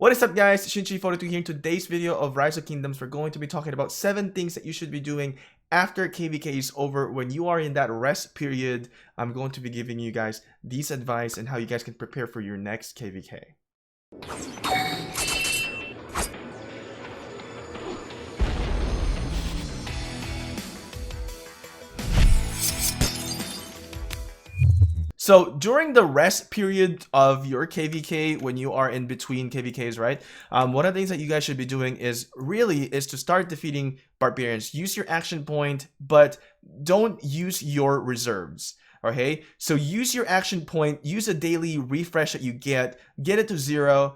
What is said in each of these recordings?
What is up, guys? Shinchi42 here. In today's video of Rise of Kingdoms, we're going to be talking about 7 things that you should be doing after KvK is over. When you are in that rest period, I'm going to be giving you guys these advice and how you guys can prepare for your next KvK. So during the rest period of your KvK, when you are in between KvKs, right? One of the things that you guys should be doing is to start defeating barbarians. Use your action point, but don't use your reserves. Okay, so use your action point, use a daily refresh that you get it to 0,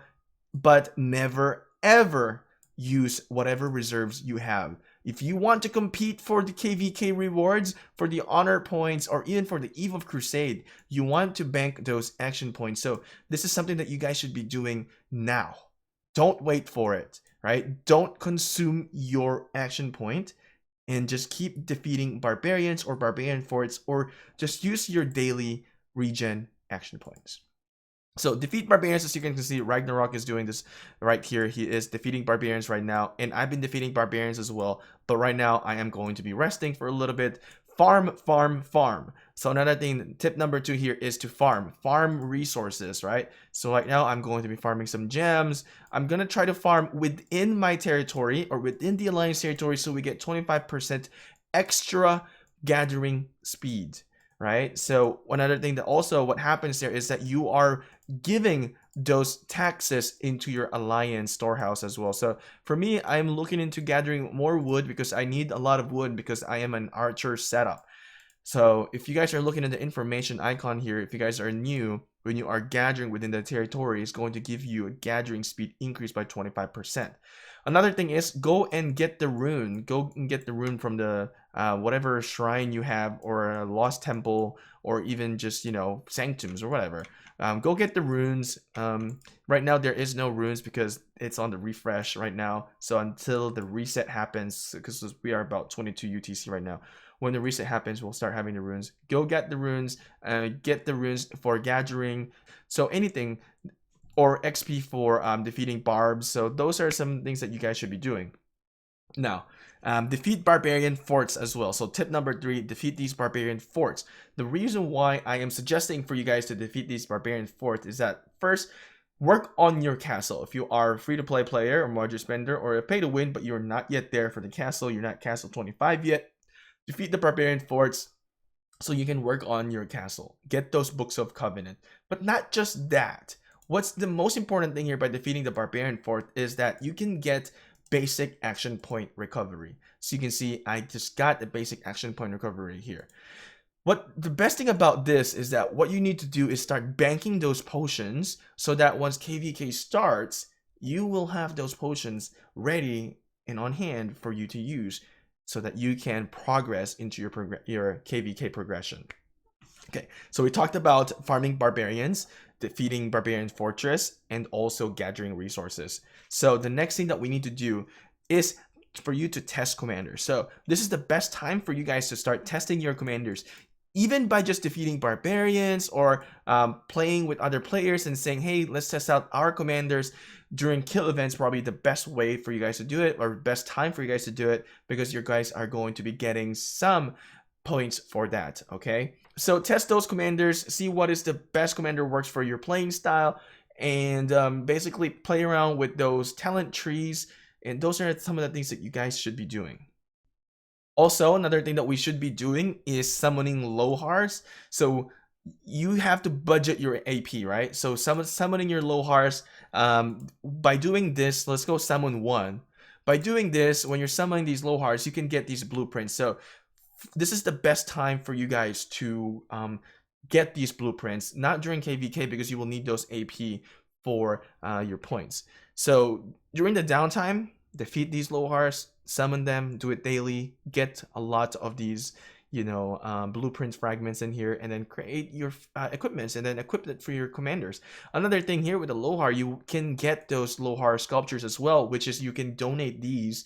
but never ever use whatever reserves you have. If you want to compete for the KvK rewards, for the honor points, or even for the Eve of Crusade, you want to bank those action points. So this is something that you guys should be doing now. Don't wait for it, right? Don't consume your action point and just keep defeating barbarians or barbarian forts, or just use your daily regen action points. So defeat barbarians, as you can see, Ragnarok is doing this right here. He is defeating barbarians right now, and I've been defeating barbarians as well. But right now, I am going to be resting for a little bit. Farm, farm, farm. So another thing, tip number 2 here is to farm resources, right? So right now, I'm going to be farming some gems. I'm going to try to farm within my territory or within the Alliance territory, so we get 25% extra gathering speed. Right? So another thing that also what happens there is that you are giving those taxes into your alliance storehouse as well. So for me, I'm looking into gathering more wood because I need a lot of wood because I am an archer setup. So if you guys are looking at the information icon here, if you guys are new, when you are gathering within the territory, it's going to give you a gathering speed increase by 25%. Another thing is go and get the rune. Go and get the rune from the whatever shrine you have, or a lost temple, or even just, you know, sanctums or whatever. Go get the runes. Right now there is no runes because it's on the refresh right now. So until the reset happens, because we are about 22 UTC right now, when the reset happens, we'll start having the runes. Go get the runes. Get the runes for gathering. So anything, or XP for defeating barbs. So those are some things that you guys should be doing. Now, defeat barbarian forts as well. So tip number 3, defeat these barbarian forts. The reason why I am suggesting for you guys to defeat these barbarian forts is that, first, work on your castle. If you are a free-to-play player or module spender or a pay-to-win, but you're not yet there for the castle, you're not castle 25 yet, defeat the barbarian forts so you can work on your castle. Get those books of covenant. But not just that. What's the most important thing here by defeating the barbarian fort is that you can get basic action point recovery. So you can see I just got the basic action point recovery here. What the best thing about this is that what you need to do is start banking those potions so that once KvK starts, you will have those potions ready and on hand for you to use so that you can progress into your KvK progression. Okay, so we talked about farming barbarians, defeating barbarian fortress, and also gathering resources. So the next thing that we need to do is for you to test commanders. So this is the best time for you guys to start testing your commanders, even by just defeating barbarians or playing with other players and saying, hey, let's test out our commanders during kill events. Probably the best way for you guys to do it, or best time for you guys to do it, because you guys are going to be getting some points for that. Okay, so test those commanders, see what is the best commander works for your playing style, and basically play around with those talent trees. And those are some of the things that you guys should be doing. Also, another thing that we should be doing is summoning Lohars. So you have to budget your AP, right? So summoning your Lohars, by doing this, let's go summon 1. By doing this, when you're summoning these Lohars, you can get these blueprints. So this is the best time for you guys to get these blueprints, not during KvK because you will need those AP for your points. So during the downtime, defeat these Lohars, summon them, do it daily, get a lot of these, you know, blueprint fragments in here, and then create your equipments and then equip it for your commanders. Another thing here with the Lohar, you can get those Lohar sculptures as well, which is you can donate these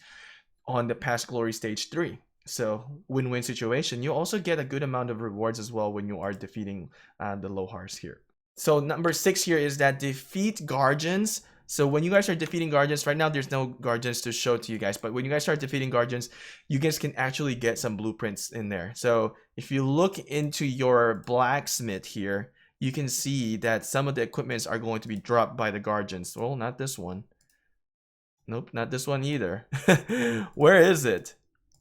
on the Past Glory Stage 3. So win-win situation. You also get a good amount of rewards as well when you are defeating the Lohars here. So number 6 here is that defeat guardians So when you guys are defeating guardians, right now there's no guardians to show to you guys, but when you guys start defeating guardians, you guys can actually get some blueprints in there. So if you look into your blacksmith here, you can see that some of the equipments are going to be dropped by the guardians. Well, not this one. Nope, not this one either. Where is it?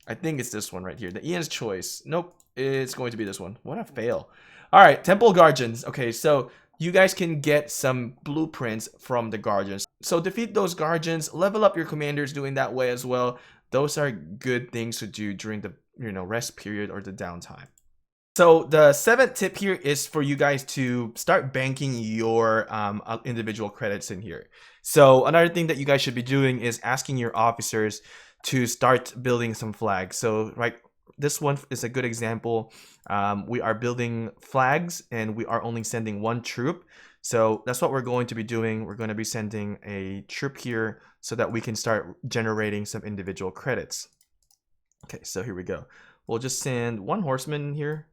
I think it's this one right here. The Ian's Choice. Nope, it's going to be this one. What a fail. All right, Temple Guardians. Okay, so you guys can get some blueprints from the Guardians. So defeat those Guardians, level up your commanders doing that way as well. Those are good things to do during the rest period or the downtime. So the 7th tip here is for you guys to start banking your individual credits in here. So another thing that you guys should be doing is asking your officers to start building some flags. So this one is a good example. We are building flags and we are only sending 1 troop. So that's what we're going to be doing. We're going to be sending a troop here so that we can start generating some individual credits. Okay, so here we go. We'll just send 1 horseman here.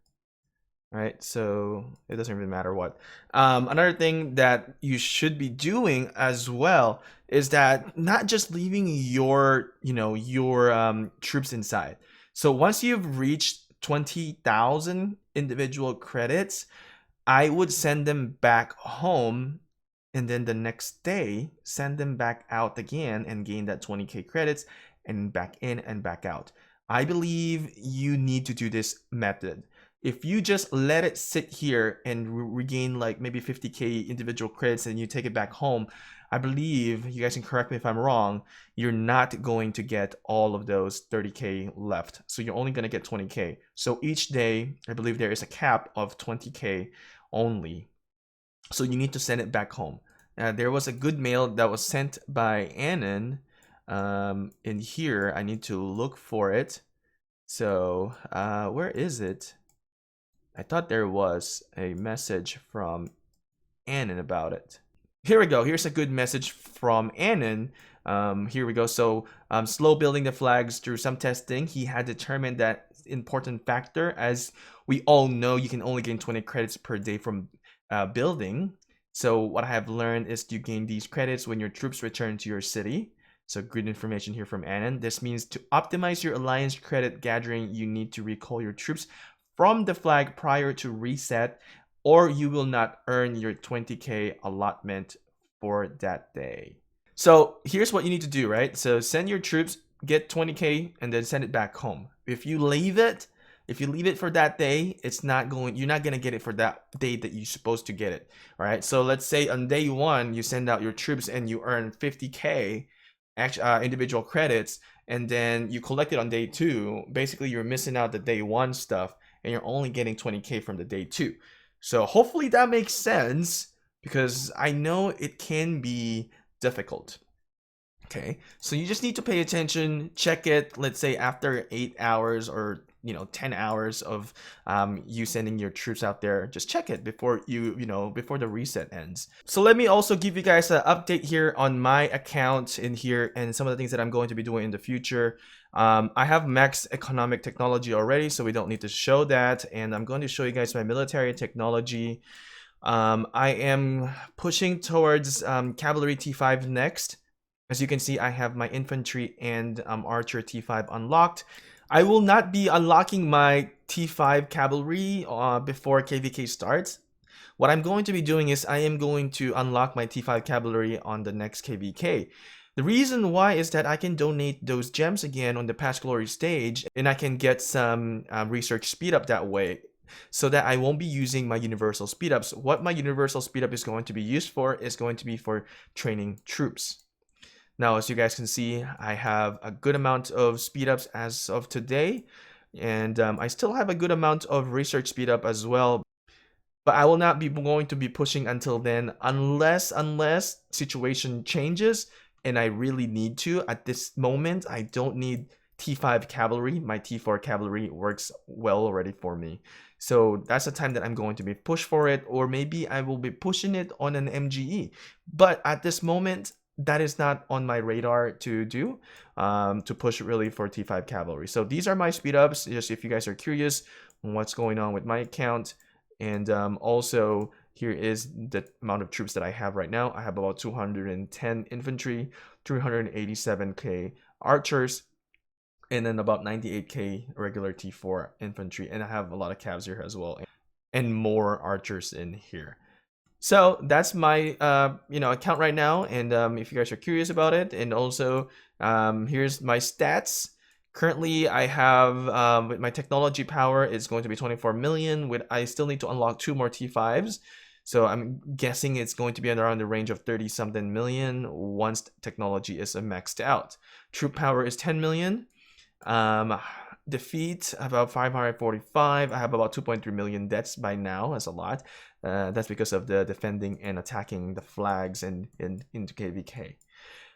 Right, so it doesn't really matter what. Another thing that you should be doing as well is that not just leaving your troops inside. So once you've reached 20,000 individual credits, I would send them back home, and then the next day send them back out again and gain that 20k credits and back in and back out. I believe you need to do this method. If you just let it sit here and regain like maybe 50k individual credits and you take it back home, I believe, you guys can correct me if I'm wrong, you're not going to get all of those 30k left. So you're only going to get 20k. So each day, I believe there is a cap of 20k only. So you need to send it back home. There was a good mail that was sent by Annan in here. I need to look for it. So where is it? I thought there was a message from Annan about it. Here we go. Here's a good message from Annan. Here we go. So slow building the flags through some testing. He had determined that important factor. As we all know, you can only gain 20 credits per day from building. So what I have learned is you gain these credits when your troops return to your city. So good information here from Annan. This means to optimize your alliance credit gathering, you need to recall your troops from the flag prior to reset, or you will not earn your 20k allotment for that day. So here's what you need to do, right? So send your troops, get 20k, and then send it back home. If you leave it for that day, you're not gonna get it for that day that you're supposed to get it. All right. So let's say on day 1 you send out your troops and you earn 50k individual credits, and then you collect it on day 2. Basically, you're missing out the day 1 stuff, and you're only getting 20k from the day 2. So hopefully that makes sense, because I know it can be difficult. Okay, so you just need to pay attention, check it, let's say after 8 hours or 10 hours of you sending your troops out there. Just check it before before the reset ends. So let me also give you guys an update here on my account in here and some of the things that I'm going to be doing in the future. I have max economic technology already, so we don't need to show that. And I'm going to show you guys my military technology. I am pushing towards cavalry T5 next. As you can see, I have my infantry and archer T5 unlocked. I will not be unlocking my T5 cavalry before KvK starts. What I'm going to be doing is I am going to unlock my T5 cavalry on the next KvK. The reason why is that I can donate those gems again on the Past Glory stage, and I can get some research speed up that way, so that I won't be using my universal speed ups. What my universal speed up is going to be used for is going to be for training troops. Now, as you guys can see, I have a good amount of speed ups as of today, and I still have a good amount of research speed up as well. But I will not be going to be pushing until then, unless situation changes and I really need to. At this moment, I don't need T5 cavalry. My T4 cavalry works well already for me. So that's the time that I'm going to be push for it, or maybe I will be pushing it on an MGE. But at this moment, that is not on my radar to do, to push really for T5 cavalry. So these are my speed ups, just if you guys are curious on what's going on with my account. And also, Here is the amount of troops that I have right now. I have about 210 infantry, 387k archers, and then about 98k regular T4 infantry. And I have a lot of cavs here as well, and more archers in here. So that's my account right now, and if you guys are curious about it, and also here's my stats. Currently, I have with my technology power, it's going to be 24 million. With I still need to unlock 2 more T5s, so I'm guessing it's going to be around the range of 30 something million once technology is maxed out. Troop power is 10 million. Defeat about 545. I have about 2.3 million deaths by now. That's a lot. That's because of the defending and attacking the flags and into KvK.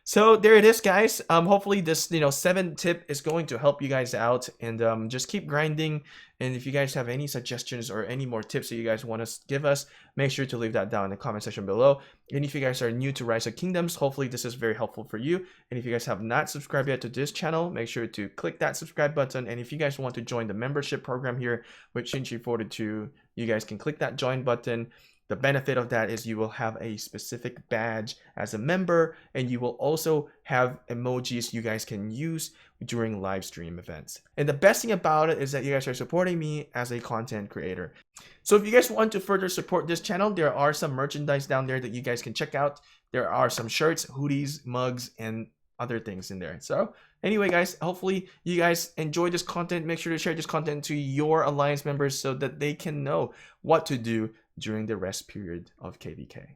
So there it is, guys. Hopefully this 7 tip is going to help you guys out, and just keep grinding. And if you guys have any suggestions or any more tips that you guys want to give us, make sure to leave that down in the comment section below. And if you guys are new to Rise of Kingdoms, hopefully this is very helpful for you. And if you guys have not subscribed yet to this channel, make sure to click that subscribe button. And if you guys want to join the membership program here with Shinchi 42, you guys can click that join button. The benefit of that is you will have a specific badge as a member, and you will also have emojis you guys can use during live stream events. And the best thing about it is that you guys are supporting me as a content creator. So if you guys want to further support this channel, there are some merchandise down there that you guys can check out. There are some shirts, hoodies, mugs, and other things in there. So anyway, guys, hopefully you guys enjoy this content. Make sure to share this content to your alliance members so that they can know what to do during the rest period of KvK.